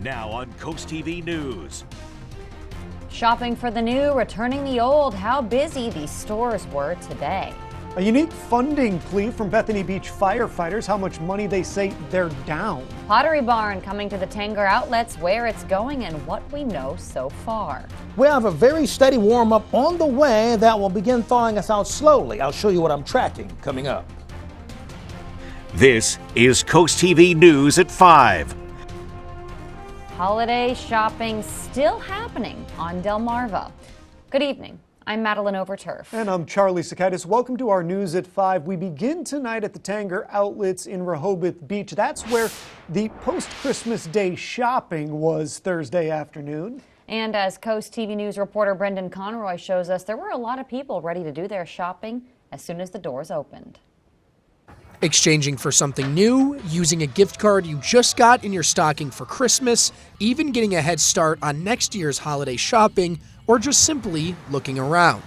Now on CoastTV News. Shopping for the new, returning the old. How busy these stores were today. A unique funding plea from Bethany Beach firefighters, how much money they say they're down. Pottery Barn coming to the Tanger outlets, where it's going and what we know so far. We have a very steady warm-up on the way that will begin thawing us out slowly. I'll show you what I'm tracking coming up. This is CoastTV News at 5. Holiday shopping still happening on Delmarva. Good evening. I'm Madeline Overturf. And I'm Charlie Sakaitis. Welcome to our News at 5. We begin tonight at the Tanger outlets in Rehoboth Beach. That's where the post-Christmas Day shopping was Thursday afternoon. And as Coast TV News reporter Brendan Conroy shows us, there were a lot of people ready to do their shopping as soon as the doors opened. Exchanging for something new, using a gift card you just got in your stocking for Christmas, even getting a head start on next year's holiday shopping, or just simply looking around.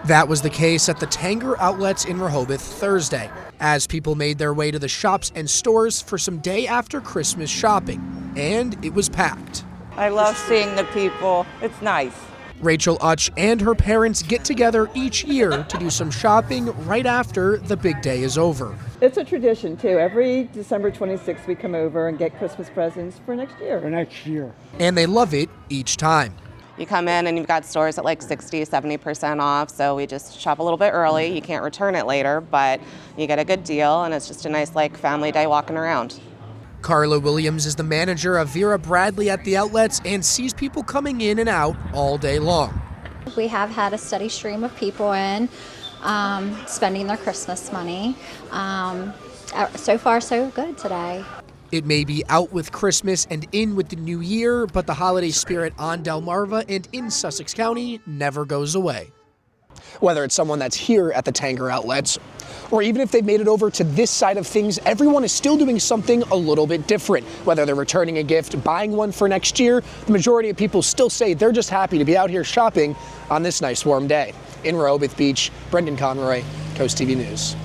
That was the case at the Tanger outlets in Rehoboth Thursday, as people made their way to the shops and stores for some day after Christmas shopping, and it was packed. I love seeing the people. It's nice. Rachel Utch and her parents get together each year to do some shopping right after the big day is over. It's a tradition, too. Every December 26th, we come over and get Christmas presents for next year. And they love it each time. You come in and you've got stores at like 60, 70% off, so we just shop a little bit early. You can't return it later, but you get a good deal, and it's just a nice family day walking around. Carla Williams is the manager of Vera Bradley at the outlets and sees people coming in and out all day long. We have had a steady stream of people in, spending their Christmas money. So far, so good today. It may be out with Christmas and in with the new year, but the holiday spirit on Delmarva and in Sussex County never goes away. Whether it's someone that's here at the Tanger outlets, or even if they've made it over to this side of things, everyone is still doing something a little bit different. Whether they're returning a gift, buying one for next year, the majority of people still say they're just happy to be out here shopping on this nice warm day. In Rehoboth Beach, Brendan Conroy, Coast TV News.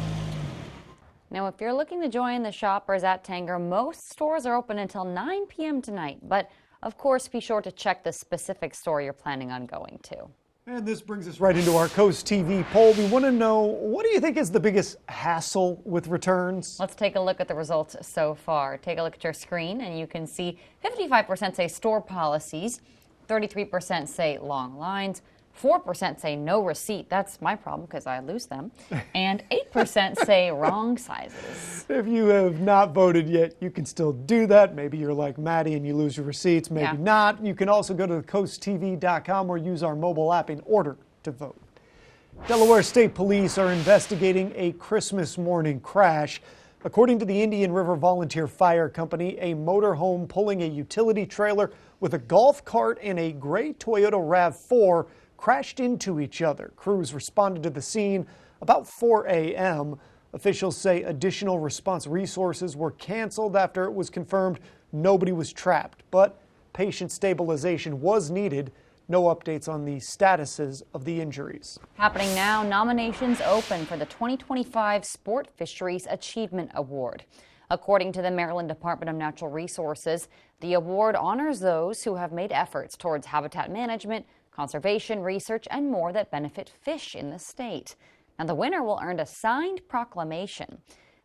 Now, if you're looking to join the shoppers at Tanger, most stores are open until 9 p.m. tonight. But, of course, be sure to check the specific store you're planning on going to. And this brings us right into our Coast TV poll. We want to know, what do you think is the biggest hassle with returns? Let's take a look at the results so far. Take a look at your screen and you can see 55% say store policies, 33% say long lines, 4% say no receipt. That's my problem because I lose them. And 8% say wrong sizes. If you have not voted yet, you can still do that. Maybe you're like Maddie and you lose your receipts. Maybe not. You can also go to coasttv.com or use our mobile app in order to vote. Delaware State Police are investigating a Christmas morning crash. According to the Indian River Volunteer Fire Company, a motorhome pulling a utility trailer with a golf cart and a gray Toyota RAV4 crashed into each other. Crews responded to the scene about 4 a.m. Officials say additional response resources were canceled after it was confirmed nobody was trapped, but patient stabilization was needed. No updates on the statuses of the injuries. Happening now, nominations open for the 2025 Sport Fisheries Achievement Award. According to the Maryland Department of Natural Resources, the award honors those who have made efforts towards habitat management, conservation, research, and more that benefit fish in the state. Now, the winner will earn a signed proclamation.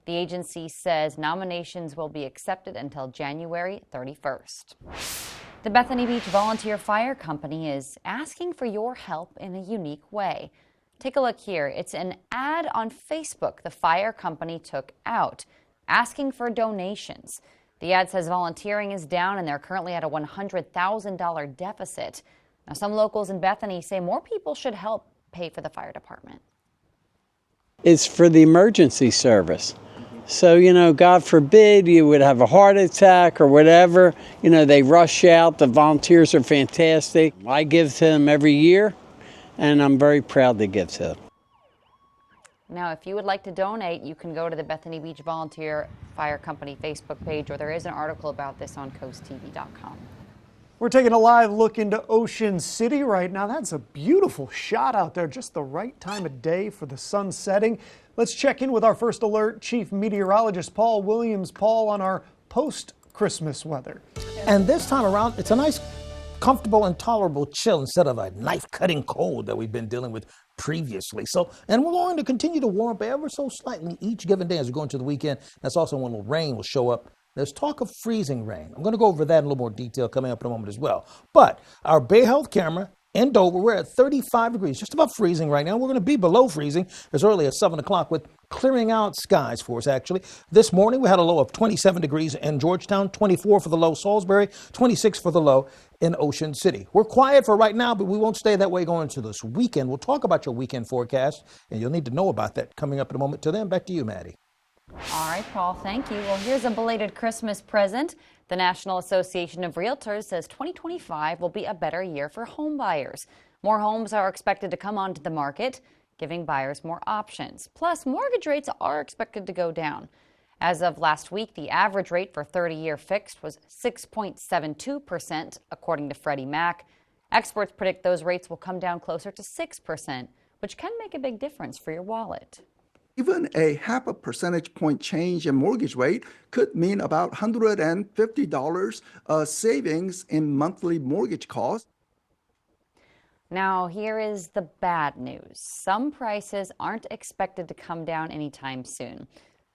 The agency says nominations will be accepted until January 31st. The Bethany Beach Volunteer Fire Company is asking for your help in a unique way. Take a look here. It's an ad on Facebook the fire company took out, asking for donations. The ad says volunteering is down and they're currently at a $100,000 deficit. Now, some locals in Bethany say more people should help pay for the fire department. It's for the emergency service. So, God forbid you would have a heart attack or whatever. They rush out. The volunteers are fantastic. I give to them every year, and I'm very proud to give to them. Now, if you would like to donate, you can go to the Bethany Beach Volunteer Fire Company Facebook page, or there is an article about this on coasttv.com. We're taking a live look into Ocean City right now. That's a beautiful shot out there, just the right time of day for the sun setting. Let's check in with our first alert chief meteorologist Paul Williams. Paul, on our post-Christmas weather. And this time around, it's a nice, comfortable and tolerable chill instead of a knife-cutting cold that we've been dealing with previously. And we're going to continue to warm up ever so slightly each given day as we go into the weekend. That's also when the rain will show up. There's talk of freezing rain. I'm going to go over that in a little more detail coming up in a moment as well. But our Bay Health camera in Dover, we're at 35 degrees, just about freezing right now. We're going to be below freezing as early as 7 o'clock with clearing out skies for us, actually. This morning, we had a low of 27 degrees in Georgetown, 24 for the low Salisbury, 26 for the low in Ocean City. We're quiet for right now, but we won't stay that way going into this weekend. We'll talk about your weekend forecast, and you'll need to know about that coming up in a moment. Till then, back to you, Maddie. All right, Paul, thank you. Well, here's a belated Christmas present. The National Association of Realtors says 2025 will be a better year for home buyers. More homes are expected to come onto the market, giving buyers more options. Plus, mortgage rates are expected to go down. As of last week, the average rate for 30-year fixed was 6.72%, according to Freddie Mac. Experts predict those rates will come down closer to 6%, which can make a big difference for your wallet. Even a 0.5 percentage point change in mortgage rate could mean about $150 savings in monthly mortgage costs. Now, here is the bad news. Some prices aren't expected to come down anytime soon.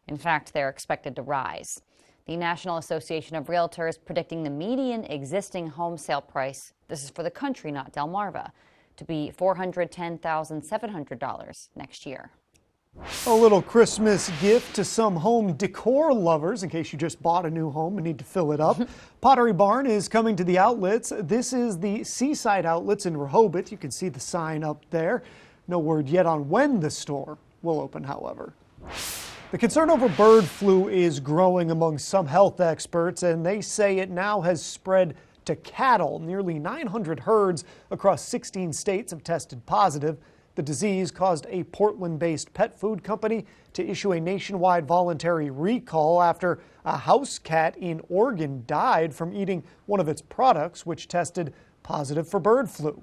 In fact, they're expected to rise. The National Association of Realtors predicting the median existing home sale price, this is for the country, not Delmarva, to be $410,700 next year. A little Christmas gift to some home decor lovers in case you just bought a new home and need to fill it up. Pottery Barn is coming to the outlets. This is the Seaside Outlets in Rehoboth. You can see the sign up there. No word yet on when the store will open, however. The concern over bird flu is growing among some health experts, and they say it now has spread to cattle. Nearly 900 herds across 16 states have tested positive. The disease caused a Portland-based pet food company to issue a nationwide voluntary recall after a house cat in Oregon died from eating one of its products, which tested positive for bird flu.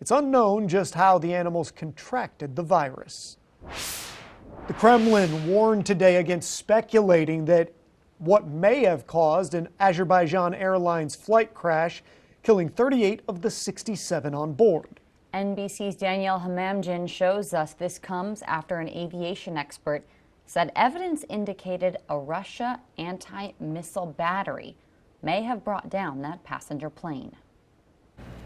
It's unknown just how the animals contracted the virus. The Kremlin warned today against speculating that what may have caused an Azerbaijan Airlines flight crash, killing 38 of the 67 on board. NBC's Danielle Hamamdjian shows us this comes after an aviation expert said evidence indicated a Russia anti-missile battery may have brought down that passenger plane.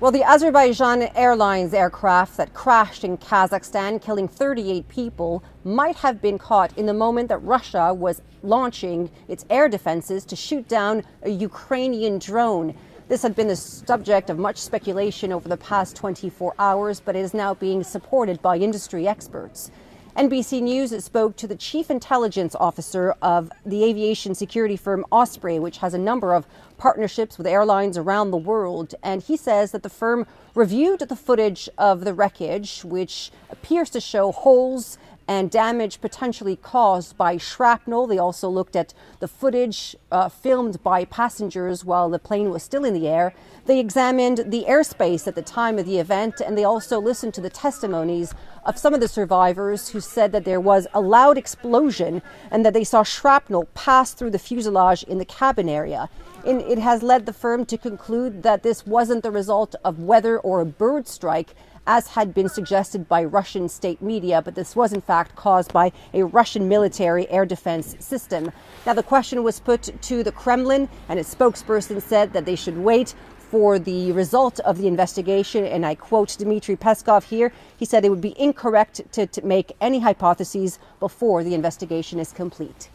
Well, the Azerbaijan Airlines aircraft that crashed in Kazakhstan, killing 38 people, might have been caught in the moment that Russia was launching its air defenses to shoot down a Ukrainian drone. This had been the subject of much speculation over the past 24 hours, but it is now being supported by industry experts. NBC News spoke to the chief intelligence officer of the aviation security firm Osprey, which has a number of partnerships with airlines around the world. And he says that the firm reviewed the footage of the wreckage, which appears to show holes and damage potentially caused by shrapnel. They also looked at the footage filmed by passengers while the plane was still in the air. They examined the airspace at the time of the event, and they also listened to the testimonies of some of the survivors who said that there was a loud explosion and that they saw shrapnel pass through the fuselage in the cabin area. And it has led the firm to conclude that this wasn't the result of weather or a bird strike, as had been suggested by Russian state media, but this was in fact caused by a Russian military air defense system. Now, the question was put to the Kremlin, and its spokesperson said that they should wait for the result of the investigation. And I quote Dmitry Peskov here. He said it would be incorrect to make any hypotheses before the investigation is complete.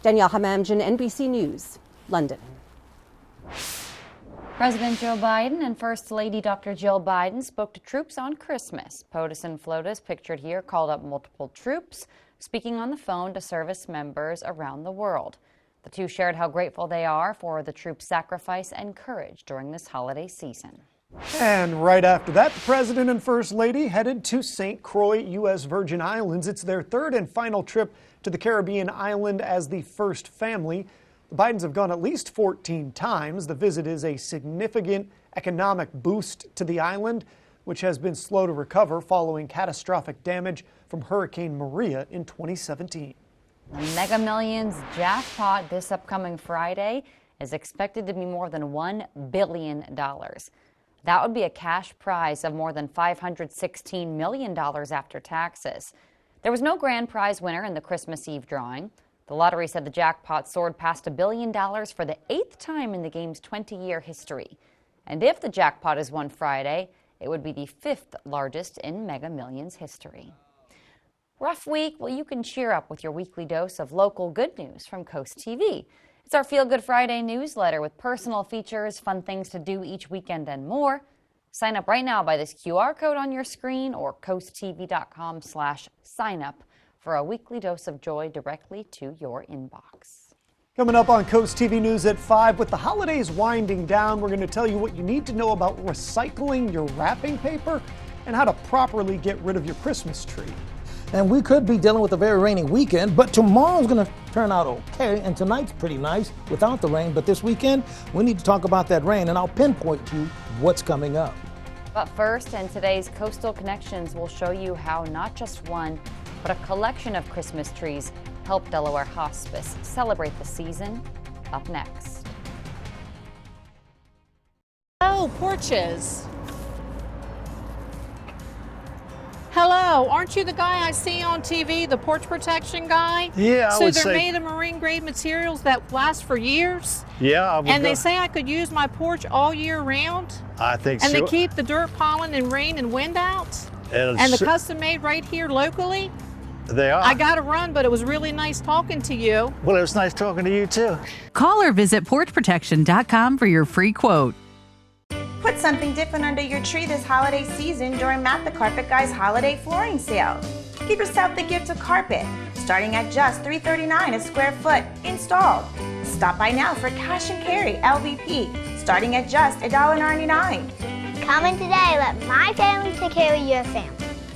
Danielle Hamamdjian, NBC News, London. President Joe Biden and First Lady Dr. Jill Biden spoke to troops on Christmas. POTUS and FLOTUS, pictured here, called up multiple troops, speaking on the phone to service members around the world. The two shared how grateful they are for the troops' sacrifice and courage during this holiday season. And right after that, the President and First Lady headed to St. Croix, U.S. Virgin Islands. It's their third and final trip to the Caribbean island as the first family. The Bidens have gone at least 14 times. The visit is a significant economic boost to the island. which has been slow to recover following catastrophic damage from Hurricane Maria in 2017. The Mega Millions jackpot this upcoming Friday is expected to be more than $1 billion. That would be a cash prize of more than $516 million after taxes. There was no grand prize winner in the Christmas Eve drawing. The lottery said the jackpot soared past $1 billion for the 8th time in the game's 20-year history. And if the jackpot is won Friday, it would be the 5th largest in Mega Millions history. Rough week? Well, you can cheer up with your weekly dose of local good news from Coast TV. It's our Feel Good Friday newsletter with personal features, fun things to do each weekend, and more. Sign up right now by this QR code on your screen or coasttv.com/signup for a weekly dose of joy directly to your inbox. Coming up on Coast TV News at 5, with the holidays winding down, we're going to tell you what you need to know about recycling your wrapping paper and how to properly get rid of your Christmas tree. And we could be dealing with a very rainy weekend, but tomorrow's going to turn out okay, and tonight's pretty nice without the rain. But this weekend, we need to talk about that rain, and I'll pinpoint to you what's coming up. But first, in today's Coastal Connections, we'll show you how not just one, but a collection of Christmas trees help Delaware Hospice celebrate the season. Up next. Oh, porches. Hello, aren't you the guy I see on TV, the porch protection guy? Yeah, I would say. So they're made of marine grade materials that last for years? Yeah, I would. And they say I could use my porch all year round? I think so. And they keep the dirt, pollen, and rain and wind out? And the custom made right here locally? They are. I got to run, but it was really nice talking to you. Well, it was nice talking to you too. Call or visit porchprotection.com for your free quote. Put something different under your tree this holiday season during Matt the Carpet Guy's holiday flooring sale. Give yourself the gift of carpet, starting at just $3.39 a square foot installed. Stop by now for cash and carry LVP, starting at just $1.99. Come in today, let my family take care of your family.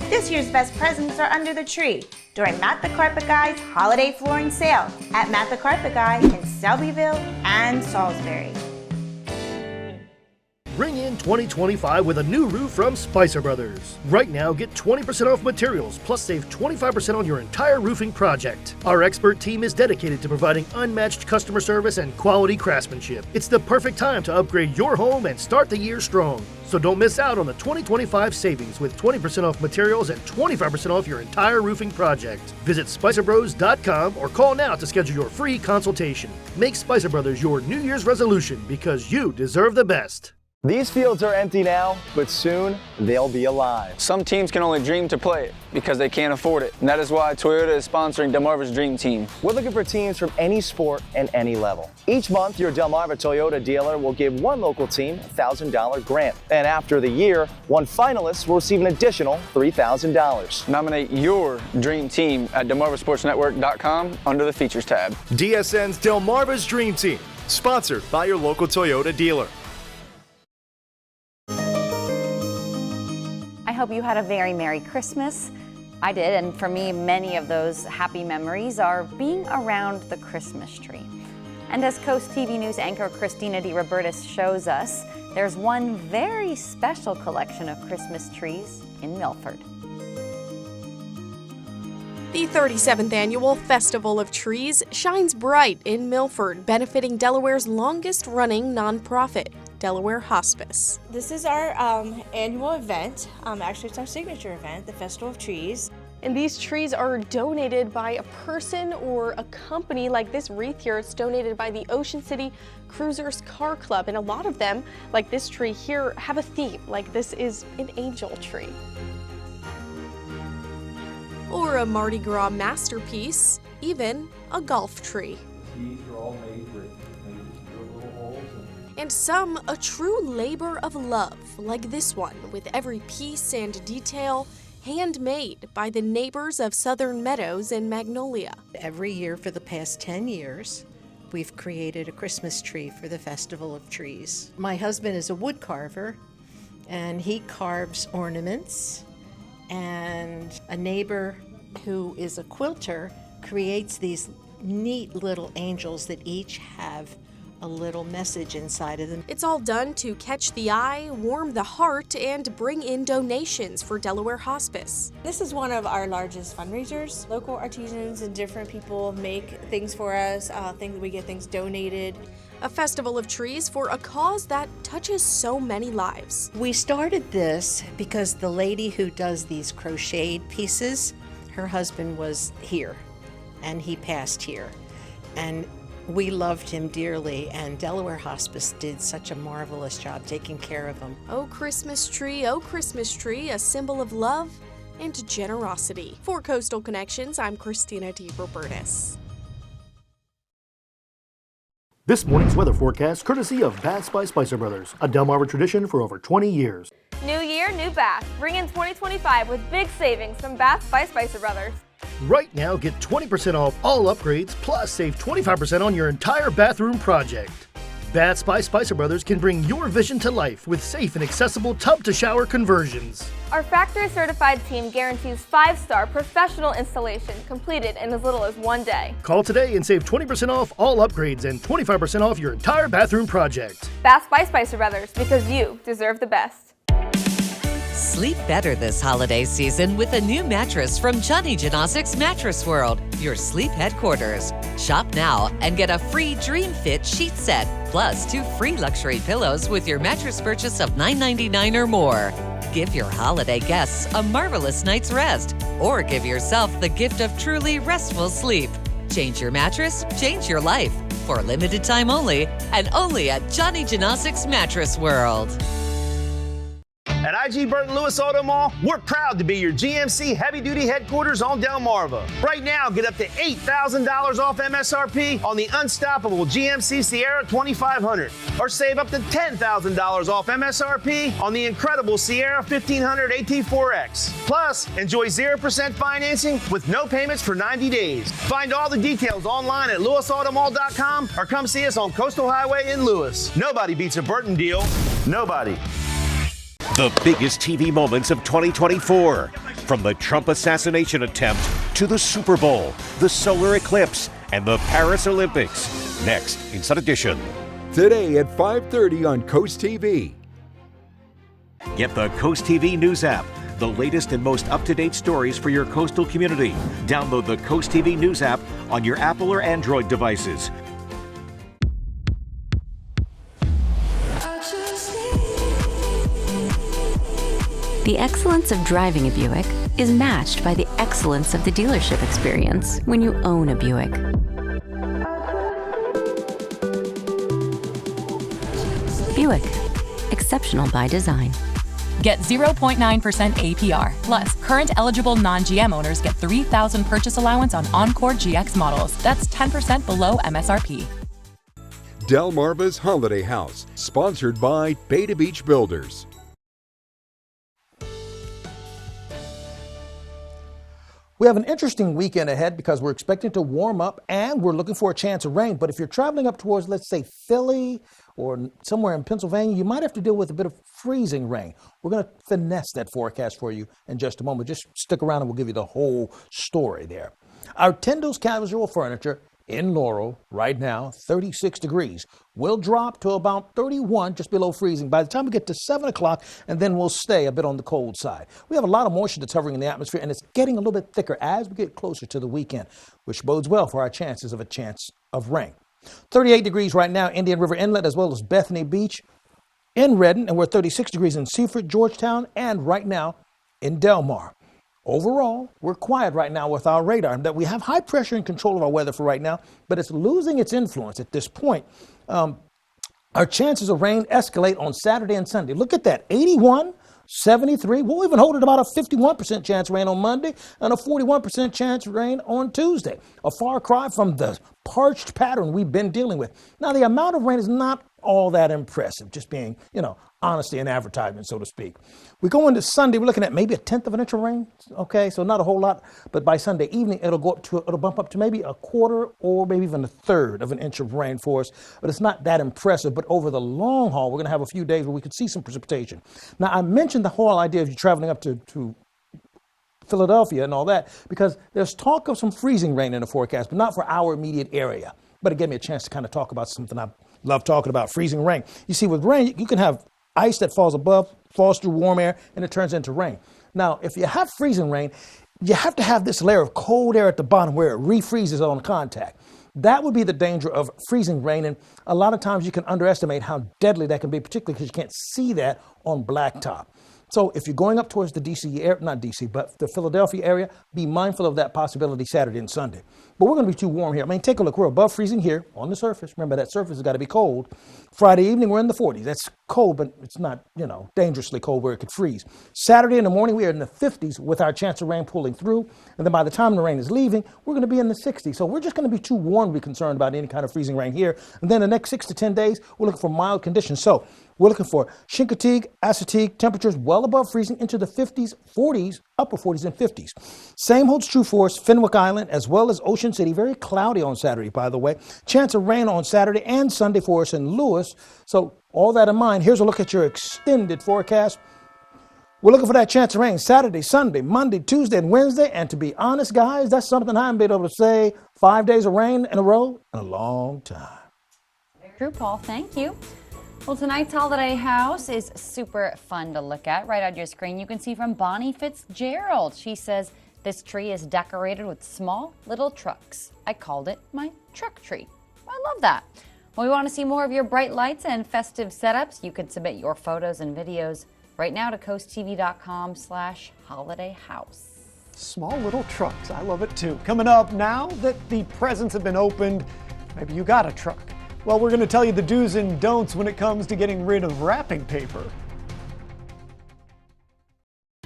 This year's best presents are under the tree during Matt the Carpet Guy's holiday flooring sale at Matt the Carpet Guy in Selbyville and Salisbury. Bring in 2025 with a new roof from Spicer Brothers. Right now, get 20% off materials, plus save 25% on your entire roofing project. Our expert team is dedicated to providing unmatched customer service and quality craftsmanship. It's the perfect time to upgrade your home and start the year strong. So don't miss out on the 2025 savings with 20% off materials and 25% off your entire roofing project. Visit SpicerBros.com or call now to schedule your free consultation. Make Spicer Brothers your New Year's resolution because you deserve the best. These fields are empty now, but soon they'll be alive. Some teams can only dream to play it because they can't afford it. And that is why Toyota is sponsoring Delmarva's Dream Team. We're looking for teams from any sport and any level. Each month, your Delmarva Toyota dealer will give one local team a $1,000 grant. And after the year, one finalist will receive an additional $3,000. Nominate your dream team at DelmarvaSportsNetwork.com under the Features tab. DSN's Delmarva's Dream Team, sponsored by your local Toyota dealer. I hope you had a very Merry Christmas. I did, and for me, many of those happy memories are being around the Christmas tree. And as Coast TV News anchor Christina DiRobertis shows us, there's one very special collection of Christmas trees in Milford. The 37th annual Festival of Trees shines bright in Milford, benefiting Delaware's longest-running nonprofit, Delaware Hospice. This is our annual event. Actually, it's our signature event, the Festival of Trees. And these trees are donated by a person or a company. Like this wreath here, it's donated by the Ocean City Cruisers Car Club. And a lot of them, like this tree here, have a theme. Like this is an angel tree. Or a Mardi Gras masterpiece, even a golf tree. These are all made with little holes. And some a true labor of love, like this one, with every piece and detail handmade by the neighbors of Southern Meadows and Magnolia. Every year for the past 10 years, we've created a Christmas tree for the Festival of Trees. My husband is a wood carver, and he carves ornaments, and a neighbor who is a quilter creates these neat little angels that each have a little message inside of them. It's all done to catch the eye, warm the heart, and bring in donations for Delaware Hospice. This is one of our largest fundraisers. Local artisans and different people make things for us, we get things donated. A festival of trees for a cause that touches so many lives. We started this because the lady who does these crocheted pieces, her husband was here and he passed here. And we loved him dearly, and Delaware Hospice did such a marvelous job taking care of him. Oh Christmas tree, a symbol of love and generosity. For Coastal Connections, I'm Christina D. Robertus. This morning's weather forecast courtesy of Baths by Spicer Brothers, a Delmarva tradition for over 20 years. New year, new bath. Bring in 2025 with big savings from Baths by Spicer Brothers. Right now, get 20% off all upgrades, plus save 25% on your entire bathroom project. Baths by Spicer Brothers can bring your vision to life with safe and accessible tub-to-shower conversions. Our factory-certified team guarantees 5-star professional installation completed in as little as 1 day. Call today and save 20% off all upgrades and 25% off your entire bathroom project. Baths by Spicer Brothers, because you deserve the best. Sleep better this holiday season with a new mattress from Johnny Gymnastics Mattress World, your sleep headquarters. Shop now and get a free Dream Fit sheet set, plus 2 free luxury pillows with your mattress purchase of $9.99 or more. Give your holiday guests a marvelous night's rest, or give yourself the gift of truly restful sleep. Change your mattress, change your life. For a limited time only, and only at Johnny Gymnastics Mattress World. At IG Burton Lewis Auto Mall, we're proud to be your GMC heavy-duty headquarters on Delmarva. Right now, get up to $8,000 off MSRP on the unstoppable GMC Sierra 2500, or save up to $10,000 off MSRP on the incredible Sierra 1500 AT4X. Plus, enjoy 0% financing with no payments for 90 days. Find all the details online at lewisautomall.com or come see us on Coastal Highway in Lewis. Nobody beats a Burton deal. Nobody. The biggest TV moments of 2024. From the Trump assassination attempt to the Super Bowl, the solar eclipse, and the Paris Olympics. Next, Inside Edition. Today at 5:30 on Coast TV. Get the Coast TV News app. The latest and most up-to-date stories for your coastal community. Download the Coast TV News app on your Apple or Android devices. The excellence of driving a Buick is matched by the excellence of the dealership experience when you own a Buick. Buick, exceptional by design. Get 0.9% APR. Plus, current eligible non-GM owners get $3,000 purchase allowance on Encore GX models. That's 10% below MSRP. Delmarva's Holiday House, sponsored by Beta Beach Builders. We have an interesting weekend ahead because we're expecting to warm up and we're looking for a chance of rain. But if you're traveling up towards, let's say, Philly or somewhere in Pennsylvania, you might have to deal with a bit of freezing rain. We're going to finesse that forecast for you in just a moment. Just stick around and we'll give you the whole story there. Our Tendo's Casual Furniture in Laurel right now, 36 degrees. Will drop to about 31, just below freezing by the time we get to 7 o'clock, and then we'll stay a bit on the cold side. We have a lot of moisture that's hovering in the atmosphere, and it's getting a little bit thicker as we get closer to the weekend, which bodes well for our chances of a chance of rain. 38 degrees right now, Indian River Inlet, as well as Bethany Beach in Redden, and we're 36 degrees in Seaford, Georgetown, and right now in Delmar. Overall, we're quiet right now with our radar, that we have high pressure and control of our weather for right now, but it's losing its influence at this point. Our chances of rain escalate on Saturday and Sunday. Look at that, 81, 73. We'll even hold it about a 51% chance rain on Monday and a 41% chance rain on Tuesday. A far cry from the parched pattern we've been dealing with. Now, the amount of rain is not all that impressive, just being, honesty and advertisement, so to speak. We go into Sunday, we're looking at maybe 1/10 of an inch of rain. Okay, so not a whole lot, but by Sunday evening, it'll bump up to maybe 1/4 or maybe even 1/3 of an inch of rain for us. But it's not that impressive. But over the long haul, we're going to have a few days where we could see some precipitation. Now, I mentioned the whole idea of you traveling up to Philadelphia and all that because there's talk of some freezing rain in the forecast, but not for our immediate area. But it gave me a chance to kind of talk about something I've love talking about freezing rain. You see, with rain, you can have ice that falls through warm air, and it turns into rain. Now, if you have freezing rain, you have to have this layer of cold air at the bottom where it refreezes on contact. That would be the danger of freezing rain, and a lot of times you can underestimate how deadly that can be, particularly because you can't see that on blacktop. So if you're going up towards the the Philadelphia area, be mindful of that possibility Saturday and Sunday. But we're going to be too warm here. I mean, take a look. We're above freezing here on the surface. Remember, that surface has got to be cold. Friday evening, we're in the 40s. That's cold, but it's not, dangerously cold where it could freeze. Saturday in the morning, we are in the 50s with our chance of rain pulling through. And then by the time the rain is leaving, we're going to be in the 60s. So we're just going to be too warm to be concerned about any kind of freezing rain here. And then the next 6 to 10 days, we're looking for mild conditions. So we're looking for Chincoteague, Assateague, temperatures well above freezing into the 50s, 40s, upper 40s and 50s. Same holds true for us, Fenwick Island, as well as Ocean City. Very cloudy on Saturday, by the way. Chance of rain on Saturday and Sunday for us in Lewis. So all that in mind, here's a look at your extended forecast. We're looking for that chance of rain Saturday, Sunday, Monday, Tuesday, and Wednesday. And to be honest, guys, that's something I haven't been able to say 5 days of rain in a row in a long time. True, Paul. Thank you. Well, tonight's holiday house is super fun to look at. Right on your screen, you can see from Bonnie Fitzgerald. She says this tree is decorated with small little trucks. I called it my truck tree. I love that. When we want to see more of your bright lights and festive setups, you can submit your photos and videos right now to coasttv.com/holidayhouse. Small little trucks. I love it too. Coming up, now that the presents have been opened, maybe you got a truck. Well, we're going to tell you the do's and don'ts when it comes to getting rid of wrapping paper.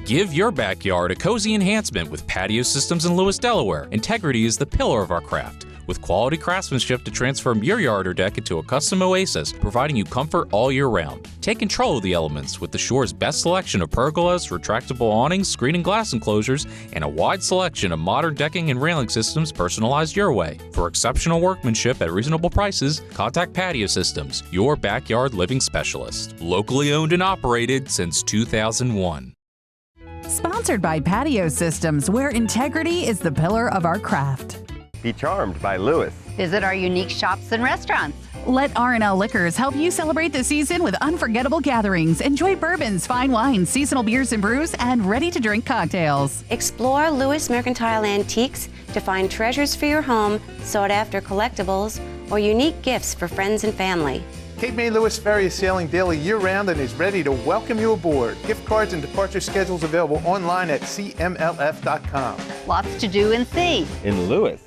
Give your backyard a cozy enhancement with Patio Systems in Lewis, Delaware. Integrity is the pillar of our craft, with quality craftsmanship to transform your yard or deck into a custom oasis, providing you comfort all year round. Take control of the elements with the Shore's best selection of pergolas, retractable awnings, screen and glass enclosures, and a wide selection of modern decking and railing systems personalized your way. For exceptional workmanship at reasonable prices, contact Patio Systems, your backyard living specialist. Locally owned and operated since 2001. Sponsored by Patio Systems, where integrity is the pillar of our craft. Be charmed by Lewis. Visit our unique shops and restaurants. Let R&L Liquors help you celebrate the season with unforgettable gatherings. Enjoy bourbons, fine wines, seasonal beers and brews, and ready-to-drink cocktails. Explore Lewis Mercantile Antiques to find treasures for your home, sought-after collectibles, or unique gifts for friends and family. Cape May Lewis Ferry is sailing daily year-round and is ready to welcome you aboard. Gift cards and departure schedules available online at cmlf.com. Lots to do and see in Lewis.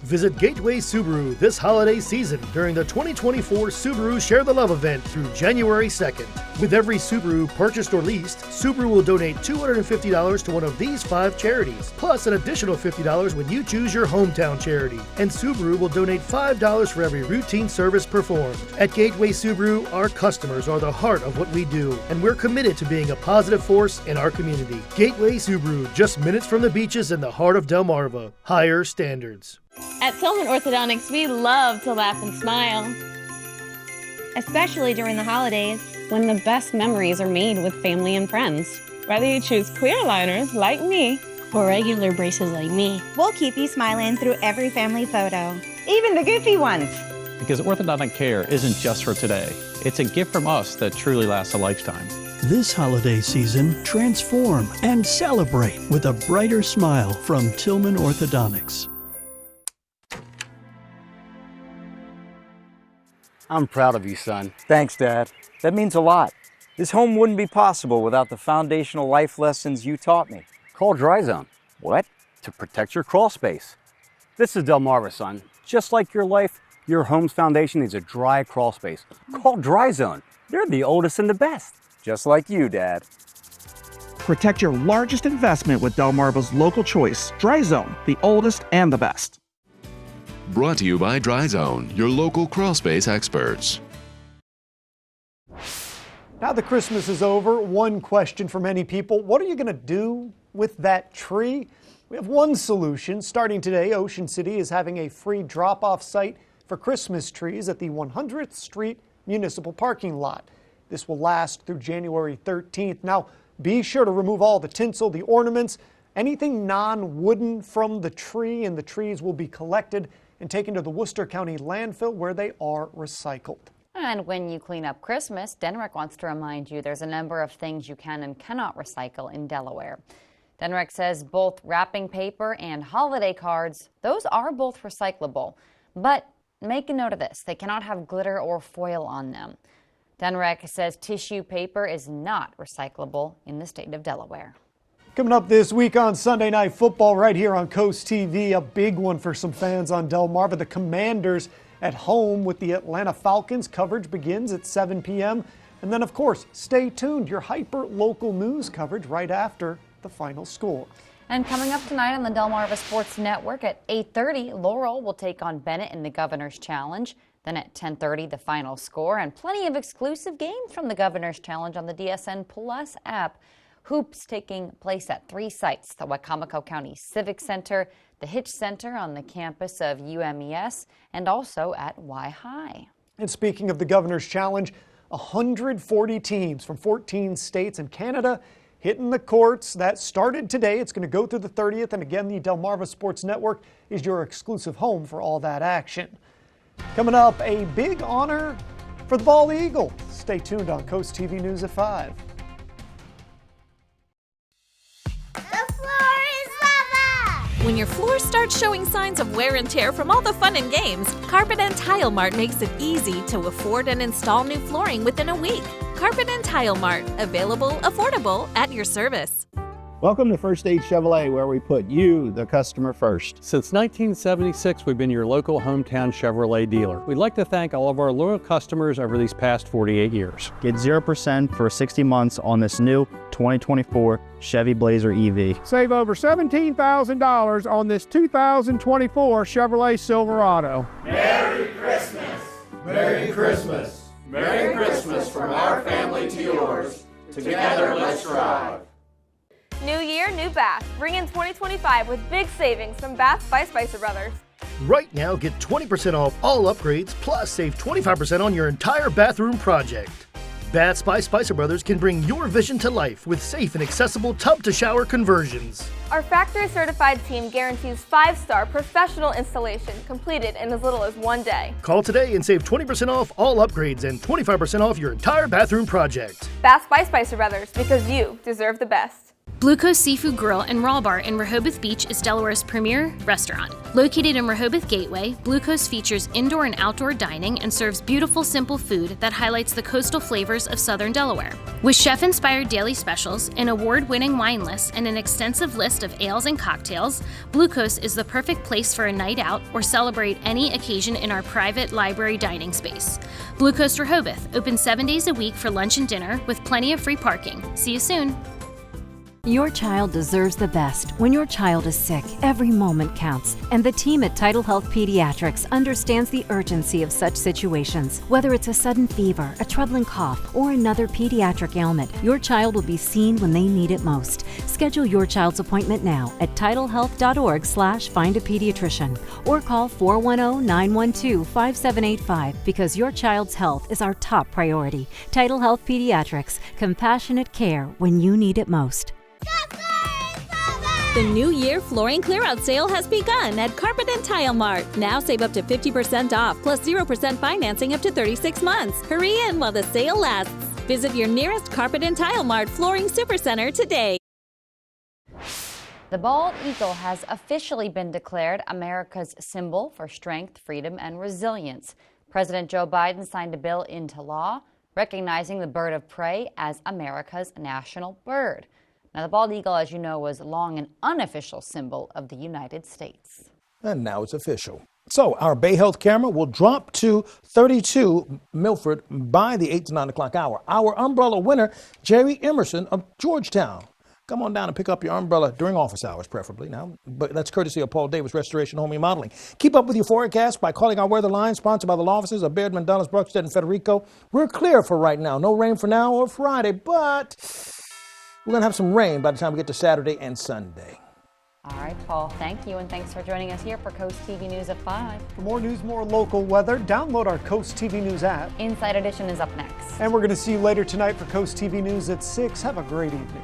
Visit Gateway Subaru this holiday season during the 2024 Subaru Share the Love event through January 2nd. With every Subaru purchased or leased, Subaru will donate $250 to one of these 5 charities, plus an additional $50 when you choose your hometown charity. And Subaru will donate $5 for every routine service performed. At Gateway Subaru, our customers are the heart of what we do, and we're committed to being a positive force in our community. Gateway Subaru, just minutes from the beaches in the heart of Delmarva. Higher standards. At Tillman Orthodontics, we love to laugh and smile, especially during the holidays when the best memories are made with family and friends. Whether you choose clear aligners like me or regular braces like me, we'll keep you smiling through every family photo, even the goofy ones. Because orthodontic care isn't just for today. It's a gift from us that truly lasts a lifetime. This holiday season, transform and celebrate with a brighter smile from Tillman Orthodontics. I'm proud of you, son. Thanks, Dad. That means a lot. This home wouldn't be possible without the foundational life lessons you taught me. Call Dry Zone. What? To protect your crawl space. This is Delmarva, son. Just like your life, your home's foundation needs a dry crawl space. Call Dry Zone. They're the oldest and the best. Just like you, Dad. Protect your largest investment with Delmarva's local choice, Dry Zone, the oldest and the best. Brought to you by Dry Zone, your local crawl space experts. Now that Christmas is over, one question for many people: what are you going to do with that tree? We have one solution. Starting today, Ocean City is having a free drop-off site for Christmas trees at the 100th Street Municipal Parking Lot. This will last through January 13th. Now, be sure to remove all the tinsel, the ornaments, anything non-wooden from the tree, and the trees will be collected and taken to the Worcester County landfill where they are recycled. And when you clean up Christmas, Denrick wants to remind you there's a number of things you can and cannot recycle in Delaware. Denrick says both wrapping paper and holiday cards, those are both recyclable. But make a note of this, they cannot have glitter or foil on them. Denrick says tissue paper is not recyclable in the state of Delaware. Coming up this week on Sunday Night Football right here on Coast TV, a big one for some fans on Delmarva. The Commanders at home with the Atlanta Falcons. Coverage begins at 7 p.m. And then, of course, stay tuned. Your hyper-local news coverage right after the final score. And coming up tonight on the Delmarva Sports Network at 8:30, Laurel will take on Bennett in the Governor's Challenge. Then at 10:30, the final score, and plenty of exclusive games from the Governor's Challenge on the DSN Plus app. Hoops taking place at 3 sites, the Wicomico County Civic Center, the Hitch Center on the campus of UMES, and also at Y-High. And speaking of the Governor's Challenge, 140 teams from 14 states and Canada hitting the courts. That started today. It's going to go through the 30th. And again, the Delmarva Sports Network is your exclusive home for all that action. Coming up, a big honor for the Bald Eagle. Stay tuned on Coast TV News at 5. When your floor starts showing signs of wear and tear from all the fun and games, Carpet & Tile Mart makes it easy to afford and install new flooring within a week. Carpet & Tile Mart, available, affordable, at your service. Welcome to First Aid Chevrolet, where we put you, the customer, first. Since 1976, we've been your local hometown Chevrolet dealer. We'd like to thank all of our loyal customers over these past 48 years. Get 0% for 60 months on this new 2024 Chevy Blazer EV. Save over $17,000 on this 2024 Chevrolet Silverado. Merry Christmas! Merry Christmas! Merry Christmas from our family to yours. Together, let's drive. New year, new bath. Bring in 2025 with big savings from Bath by Spicer Brothers. Right now, get 20% off all upgrades, plus save 25% on your entire bathroom project. Baths by Spicer Brothers can bring your vision to life with safe and accessible tub-to-shower conversions. Our factory-certified team guarantees 5-star professional installation completed in as little as 1 day. Call today and save 20% off all upgrades and 25% off your entire bathroom project. Bath by Spicer Brothers, because you deserve the best. Blue Coast Seafood Grill and Raw Bar in Rehoboth Beach is Delaware's premier restaurant. Located in Rehoboth Gateway, Blue Coast features indoor and outdoor dining and serves beautiful, simple food that highlights the coastal flavors of southern Delaware. With chef-inspired daily specials, an award-winning wine list, and an extensive list of ales and cocktails, Blue Coast is the perfect place for a night out or celebrate any occasion in our private library dining space. Blue Coast Rehoboth, open 7 days a week for lunch and dinner with plenty of free parking. See you soon. Your child deserves the best. When your child is sick, every moment counts. And the team at Tidal Health Pediatrics understands the urgency of such situations. Whether it's a sudden fever, a troubling cough, or another pediatric ailment, your child will be seen when they need it most. Schedule your child's appointment now at tidalhealth.org/findapediatrician or call 410-912-5785 because your child's health is our top priority. Tidal Health Pediatrics, compassionate care when you need it most. The New Year flooring clear-out sale has begun at Carpet & Tile Mart. Now save up to 50% off, plus 0% financing up to 36 months. Hurry in while the sale lasts. Visit your nearest Carpet & Tile Mart Flooring Supercenter today. The bald eagle has officially been declared America's symbol for strength, freedom, and resilience. President Joe Biden signed a bill into law recognizing the bird of prey as America's national bird. Now, the bald eagle, as you know, was long an unofficial symbol of the United States. And now it's official. So our Bay Health camera will drop to 32 Milford by the 8 to 9 o'clock hour. Our umbrella winner, Jerry Emerson of Georgetown. Come on down and pick up your umbrella during office hours, preferably now. But that's courtesy of Paul Davis Restoration Home Remodeling. Keep up with your forecast by calling our weather line, sponsored by the law offices of Baird, Mandalas, Bruckstead, and Federico. We're clear for right now. No rain for now or Friday, but we're going to have some rain by the time we get to Saturday and Sunday. All right, Paul, thank you, and thanks for joining us here for Coast TV News at 5. For more news, more local weather, download our Coast TV News app. Inside Edition is up next. And we're going to see you later tonight for Coast TV News at 6. Have a great evening.